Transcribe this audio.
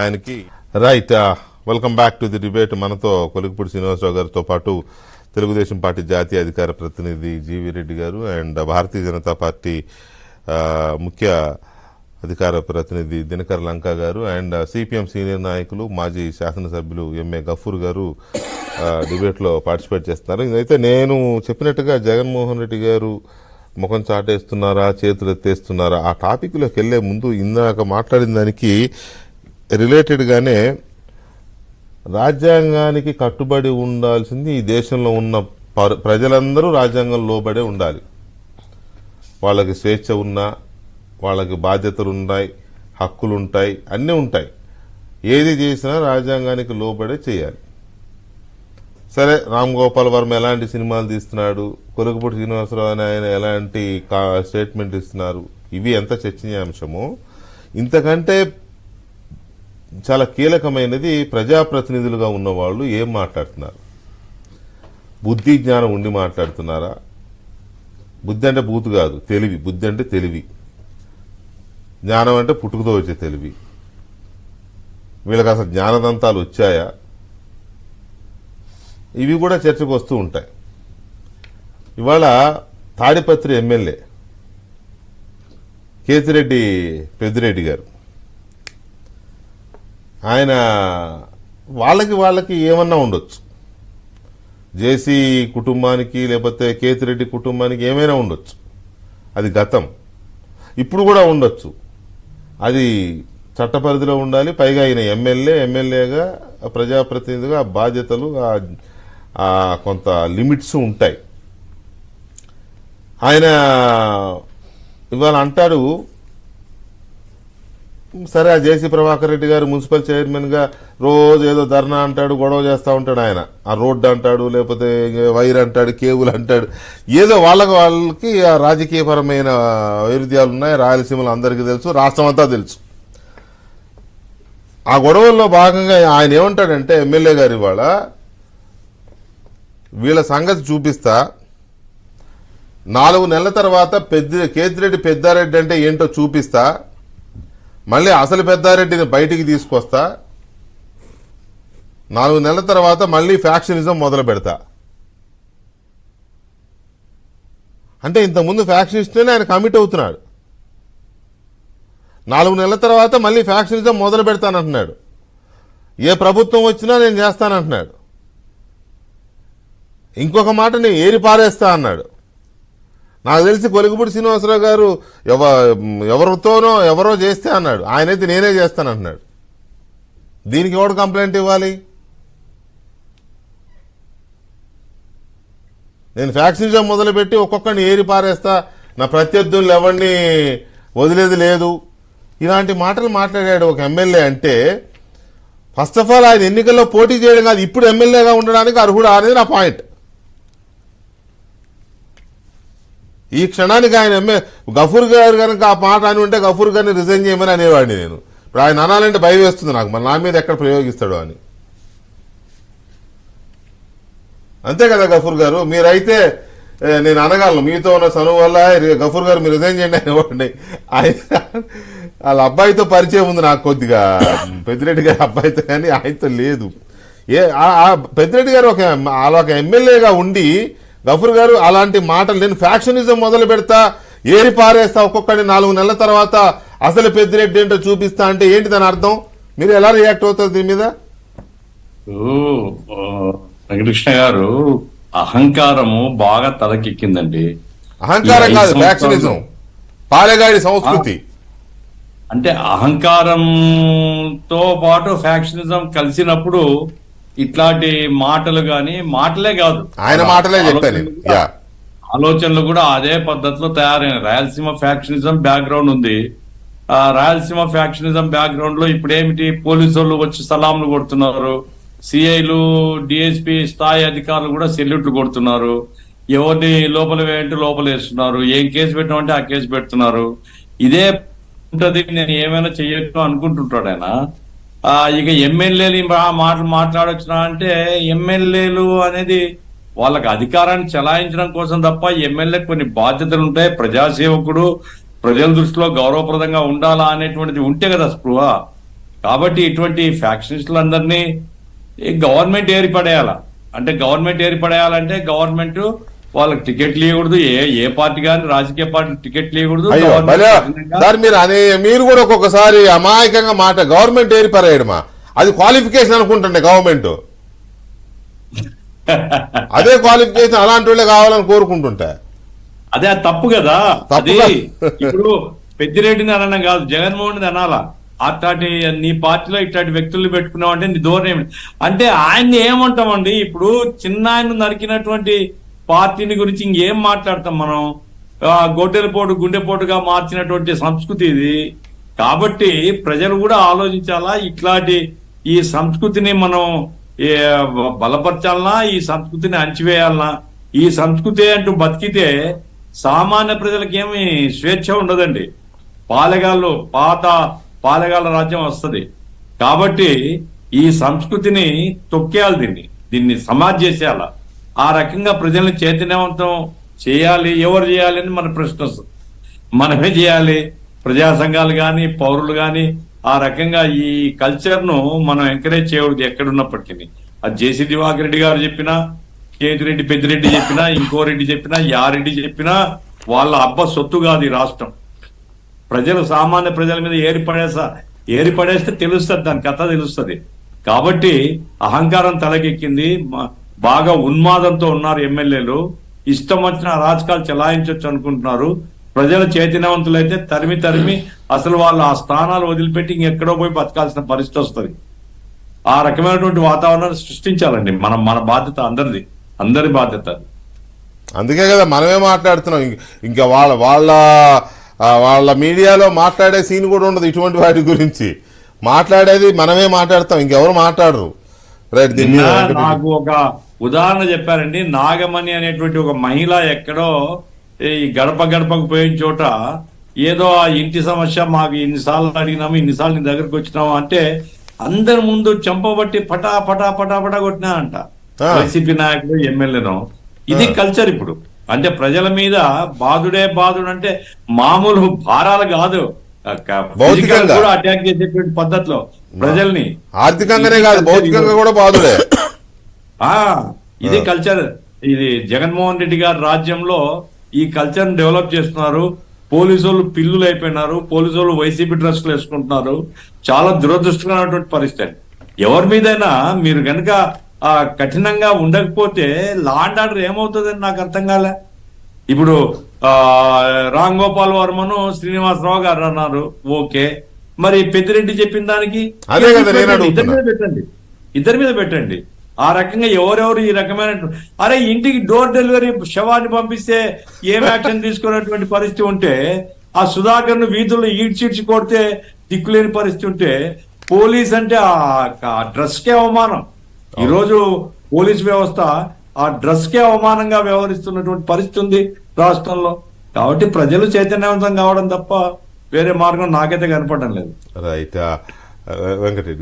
ఆయనకి. Right, welcome back to the debate. మనతో కొలిగిపూడి శ్రీనివాసరావు గారితో పాటు తెలుగుదేశం పార్టీ జాతీయ అధికార ప్రతినిధి జీవీ రెడ్డి గారు అండ్ భారతీయ జనతా పార్టీ ముఖ్య అధికార ప్రతినిధి దినకర్ లంకా గారు అండ్ సిపిఎం సీనియర్ నాయకులు మాజీ శాసనసభ్యులు ఎంఏ గఫూర్ గారు డిబేట్లో పార్టిసిపేట్ చేస్తున్నారు. ఇదైతే నేను చెప్పినట్టుగా జగన్మోహన్ రెడ్డి గారు ముఖం చాటేస్తున్నారా, చేతులు ఎత్తేస్తున్నారా, ఆ టాపిక్లోకి వెళ్లే ముందు ఇందాక మాట్లాడిన దానికి రిలేటెడ్గానే రాజ్యాంగానికి కట్టుబడి ఉండాల్సింది ఈ దేశంలో ఉన్న ప్రజలందరూ రాజ్యాంగం లోబడే ఉండాలి. వాళ్ళకి స్వేచ్ఛ ఉన్నా, వాళ్ళకి బాధ్యతలు ఉన్నాయి, హక్కులుంటాయి, అన్నీ ఉంటాయి. ఏది చేసినా రాజ్యాంగానికి లోబడే చేయాలి. సరే, రామ్ గోపాల్ వర్మ ఎలాంటి సినిమాలు తీస్తున్నాడు, కొలిగిపూడి శ్రీనివాసరావు అని ఆయన ఎలాంటి స్టేట్మెంట్ ఇస్తున్నారు, ఇవి ఎంత చర్చనీయాంశమో ఇంతకంటే చాలా కీలకమైనది ప్రజాప్రతినిధులుగా ఉన్నవాళ్ళు ఏం మాట్లాడుతున్నారు. బుద్ధి జ్ఞానం ఉండి మాట్లాడుతున్నారా? బుద్ధి అంటే బూతు కాదు, తెలివి. బుద్ధి అంటే తెలివి, జ్ఞానం అంటే పుట్టుకతో వచ్చే తెలివి. వీళ్ళకి అసలు జ్ఞానదంతాలు వచ్చాయా? ఇవి కూడా చర్చకు వస్తూ ఉంటాయి. ఇవాళ తాడిపత్రి ఎమ్మెల్యే కేతిరెడ్డి పెద్దిరెడ్డి గారు, ఆయన వాళ్ళకి ఏమన్నా ఉండొచ్చు, జేసీ కుటుంబానికి లేకపోతే కేతిరెడ్డి కుటుంబానికి ఏమైనా ఉండొచ్చు, అది గతం. ఇప్పుడు కూడా ఉండొచ్చు, అది చట్ట పరిధిలో ఉండాలి. పైగా ఆయన ఎమ్మెల్యేగా ప్రజాప్రతినిధిగా బాధ్యతలు కొంత లిమిట్స్ ఉంటాయి. ఆయన ఇవాళ అంటాడు, సరే ఆ జేసీ ప్రభాకర్ రెడ్డి గారు మున్సిపల్ చైర్మన్ గా రోజు ఏదో ధర్నా అంటాడు, గొడవ చేస్తూ ఉంటాడు. ఆయన ఆ రోడ్డు అంటాడు, లేకపోతే వైర్ అంటాడు, కేబుల్ అంటాడు, ఏదో వాళ్ళకి ఆ రాజకీయపరమైన వైరుధ్యాలు ఉన్నాయి. రాయలసీమలో అందరికీ తెలుసు, రాష్ట్రం అంతా తెలుసు. ఆ గొడవల్లో భాగంగా ఆయన ఏమంటాడంటే, ఎమ్మెల్యే గారు ఇవాళ వీళ్ళ సంగతి చూపిస్తా, 4 నెలల తర్వాత కేతిరెడ్డి పెద్దారెడ్డి అంటే ఏంటో చూపిస్తా, మళ్ళీ అసలు పెద్దారెడ్డిని బయటికి తీసుకొస్తా, 4 నెలల తర్వాత మళ్ళీ ఫ్యాక్షనిజం మొదలు పెడతా అంటే ఇంతకుముందు ఫ్యాక్షనిస్ట్నే ఆయన కమిట్ అవుతున్నాడు. 4 నెలల తర్వాత మళ్ళీ ఫ్యాక్షనిజం మొదలు పెడతానంటున్నాడు. ఏ ప్రభుత్వం వచ్చినా నేను చేస్తానంటున్నాడు. ఇంకొక మాట, నేను ఏరి పారేస్తా అన్నాడు. నాకు తెలిసి కొలిగిపూడి శ్రీనివాసరావు గారు ఎవరో చేస్తే అన్నాడు, ఆయనైతే నేనే చేస్తానంటున్నాడు. దీనికి ఎవడు కంప్లైంట్ ఇవ్వాలి? నేను ఫ్యాక్షనిజం మొదలుపెట్టి ఒక్కొక్కరిని ఏరి పారేస్తా, నా ప్రత్యర్థులు ఎవరిని వదిలేది లేదు, ఇలాంటి మాటలు మాట్లాడాడు ఒక ఎమ్మెల్యే. అంటే ఫస్ట్ ఆఫ్ ఆల్ ఆయన ఎన్నికల్లో పోటీ చేయడం కాదు, ఇప్పుడు ఎమ్మెల్యేగా ఉండడానికి అర్హుడు అనేది నా పాయింట్. ఈ క్షణానికి ఆయన గఫూర్ గారు కనుక ఆ మాట అని ఉంటే గఫూర్ గారిని రిజైన్ చేయమని అనేవాడిని నేను. ఇప్పుడు ఆయన అనాలంటే భయం వేస్తుంది నాకు, మరి నా మీద ఎక్కడ ప్రయోగిస్తాడో అని. అంతే కదా గఫూర్ గారు? మీరైతే నేను అనగలను, మీతో ఉన్న చనువు వల్ల గఫూర్ గారు మీరు రిజైన్ చేయండి అనేవాడిని. ఆయన వాళ్ళ అబ్బాయితో పరిచయం ఉంది నాకు కొద్దిగా, పెద్దిరెడ్డి గారి అబ్బాయితో, కానీ ఆయనతో లేదు. పెద్దిరెడ్డి గారు ఒక ఎమ్మెల్యేగా ఉండి గఫూర్ గారు అలాంటి మాటలు, నేను ఫ్యాక్షనిజం మొదలు పెడతా, ఏరి పారేస్తా ఒక్కొక్కడిని, 4 నెలల తర్వాత అసలు పెద్దిరెడ్డి ఏంటో చూపిస్తా అంటే ఏంటి దాని అర్థం? మీరు ఎలా రియాక్ట్ అవుతారు దీని మీద? వెంకటకృష్ణ గారు, అహంకారము బాగా తలకెక్కిందండి. అహంకారం కాదు, ఫ్యాక్షనిజం, పాలెగాడి సంస్కృతి. అంటే అహంకారంతో పాటు ఫ్యాక్షనిజం కలిసినప్పుడు ఇట్లాంటి మాటలు గాని, మాటలే కాదు ఆయన మాటలే చెప్పాను, ఆలోచనలు కూడా అదే పద్ధతిలో తయారైన. రాయలసీమ ఫ్యాక్షనిజం బ్యాక్గ్రౌండ్ ఉంది. ఆ రాయలసీమ ఫ్యాక్షనిజం బ్యాక్గ్రౌండ్ లో ఇప్పుడు ఏమిటి, పోలీసు వాళ్ళు వచ్చి సలాంలు కొడుతున్నారు, సిఐలు డిఎస్పీ స్థాయి అధికారులు కూడా సెల్యూట్లు కొడుతున్నారు, ఎవరిని లోపల వేయంటే లోపల వేస్తున్నారు, ఏం కేసు పెట్టామంటే ఆ కేసు పెడుతున్నారు. ఇదే ఉంటది, నేను ఏమైనా చెయ్యొచ్చు అనుకుంటుంటాడు ఆయన. ఇక ఎమ్మెల్యేలు మాటలు మాట్లాడొచ్చునా అంటే, ఎమ్మెల్యేలు అనేది వాళ్ళకి అధికారాన్ని చెలాయించడం కోసం తప్ప, ఎమ్మెల్యే కొన్ని బాధ్యతలు ఉంటాయి. ప్రజాసేవకుడు, ప్రజల దృష్టిలో గౌరవప్రదంగా ఉండాలా అనేటువంటిది ఉంటే కదా స్పృహ. కాబట్టి ఇటువంటి ఫ్యాక్షనిస్టులందరినీ గవర్నమెంట్ ఏర్పడేయాల. అంటే గవర్నమెంట్ ఏర్పడేయాలంటే గవర్నమెంట్ వాళ్ళకి టికెట్లు ఇవ్వకూడదు, ఏ పార్టీ కానీ రాజకీయ పార్టీ టికెట్లు ఇవ్వకూడదు. అయ్యో సార్, మీరు కూడా ఒక్కొక్కసారి అమాయకంగా మాట గవర్నమెంట్ ఏర్పడేయడమా, అది క్వాలిఫికేషన్ అనుకుంటుండే గవర్నమెంట్. అదే క్వాలిఫికేషన్ అలాంటి వాళ్ళే కావాలని కోరుకుంటుంటా. అదే తప్పు కదా. అది ఇప్పుడు పెద్దిరెడ్డిని అనడం కాదు, జగన్మోహన్ అనాలా. అట్లాంటి నీ పార్టీలో ఇట్లాంటి వ్యక్తులు పెట్టుకున్నావు అంటే నీ ధోరణి అంటే ఆయన్ని ఏమంటామండి. ఇప్పుడు చిన్న ఆయన నరికినటువంటి పార్టీని గురించి ఇంకేం మాట్లాడతాం మనం. గొడ్డెలపోటు గుండెపోటుగా మార్చినటువంటి సంస్కృతి ఇది. కాబట్టి ప్రజలు కూడా ఆలోచించాలా, ఇట్లాంటి ఈ సంస్కృతిని మనం బలపరచాలనా, ఈ సంస్కృతిని అణచివేయాలనా. ఈ సంస్కృతి అంటూ బతికితే సామాన్య ప్రజలకి ఏమి స్వేచ్ఛ ఉండదండి. పాత పాలెగాళ్ళ రాజ్యం వస్తుంది. కాబట్టి ఈ సంస్కృతిని తొక్కేయాలి, దీన్ని సమాజ్ చేసేయాల. ఆ రకంగా ప్రజల్ని చైతన్యవంతం చేయాలి. ఎవరు చేయాలి అని మన ప్రశ్న వస్తుంది. మనమే చేయాలి, ప్రజా సంఘాలు కానీ పౌరులు కానీ. ఆ రకంగా ఈ కల్చర్ ను మనం ఎంకరేజ్ చేయకూడదు ఎక్కడున్నప్పటికీ. అది జేసీ దివాకర్ రెడ్డి గారు చెప్పినా, కేతిరెడ్డి పెద్దిరెడ్డి చెప్పినా, ఇంకో రెడ్డి చెప్పినా, యారెడ్డి చెప్పినా వాళ్ళ సొత్తు కాదు ఈ రాష్ట్రం. ప్రజలు సామాన్య ప్రజల మీద ఏరిపడేస్తే తెలుస్తుంది, దాని కథ తెలుస్తుంది. కాబట్టి అహంకారం తలకెక్కింది, బాగా ఉన్మాదంతో ఉన్నారు ఎమ్మెల్యేలు. ఇష్టం వచ్చిన రాజకాలు చెలాయించవచ్చు అనుకుంటున్నారు. ప్రజల చైతన్యవంతులైతే తరిమి అసలు వాళ్ళు ఆ స్థానాలు వదిలిపెట్టి ఇంకెక్కడో పోయి బతకాల్సిన పరిస్థితి వస్తుంది. ఆ రకమైనటువంటి వాతావరణాన్ని సృష్టించాలండి. మన బాధ్యత, అందరి బాధ్యత. అందుకే కదా మనమే మాట్లాడుతున్నాం. ఇంకా వాళ్ళ మీడియాలో మాట్లాడే సీన్ కూడా ఉండదు. ఇటువంటి వాటి గురించి మాట్లాడేది మనమే మాట్లాడతాం, ఇంకెవరు మాట్లాడరు. రైట్. నాకు ఒక ఉదాహరణ చెప్పారండి. నాగమణి అనేటువంటి ఒక మహిళ ఎక్కడో ఈ గడపకు పోయిన చోట ఏదో ఆ ఇంటి సమస్య మాకు ఇన్నిసార్లు అడిగినాము, ఇన్నిసార్లు నీ దగ్గరకు వచ్చినాము అంటే అందరి ముందు చెంపబట్టి పటా కొట్టినా అంట వైసీపీ నాయకుడు ఎమ్మెల్యేను. ఇది కల్చర్ ఇప్పుడు. అంటే ప్రజల మీద బాధుడు అంటే మామూలు భారాలు కాదు, కూడా అటాక్ చేసేటువంటి పద్ధతిలో ప్రజల్ని. ఆర్థికంగానే కాదు, భౌతికంగా కూడా బాధుడే. ఇది కల్చర్. ఇది జగన్మోహన్ రెడ్డి గారి రాజ్యంలో ఈ కల్చర్ ని డెవలప్ చేస్తున్నారు. పోలీసు వాళ్ళు పిల్లులు అయిపోయినారు, పోలీసు వాళ్ళు వైసీపీ డ్రెస్సులు వేసుకుంటున్నారు. చాలా దురదృష్టకరమైనటువంటి పరిస్థితి. ఎవరి మీదైనా మీరు కనుక కఠినంగా ఉండకపోతే లా అండ్ ఆర్డర్ ఏమవుతుందని నాకు అర్థం కాలే. ఇప్పుడు రామ్ గోపాల్ వర్మను శ్రీనివాసరావు గారు అన్నారు, ఓకే. మరి పెద్దిరెడ్డి చెప్పిన దానికి ఇద్దరి మీద పెట్టండి. ఆ రకంగా ఎవరెవరు ఈ రకమైన అరే ఇంటికి డోర్ డెలివరీ శవాన్ని పంపిస్తే ఏం యాక్షన్ తీసుకున్నటువంటి పరిస్థితి ఉంటే, ఆ సుధాకర్ ను వీధుల్లో ఈడ్చిడ్చి కొడితే దిక్కులేని పరిస్థితి ఉంటే, పోలీస్ అంటే ఆ డ్రెస్ కే అవమానం. ఈరోజు పోలీస్ వ్యవస్థ ఆ డ్రెస్ కే అవమానంగా వ్యవహరిస్తున్నటువంటి పరిస్థితి ఉంది రాష్ట్రంలో. కాబట్టి ప్రజలు చైతన్యవంతం కావడం తప్ప వేరే మార్గం నాకైతే కనపడడం లేదు. రైట్. వెంకటరెడ్డి.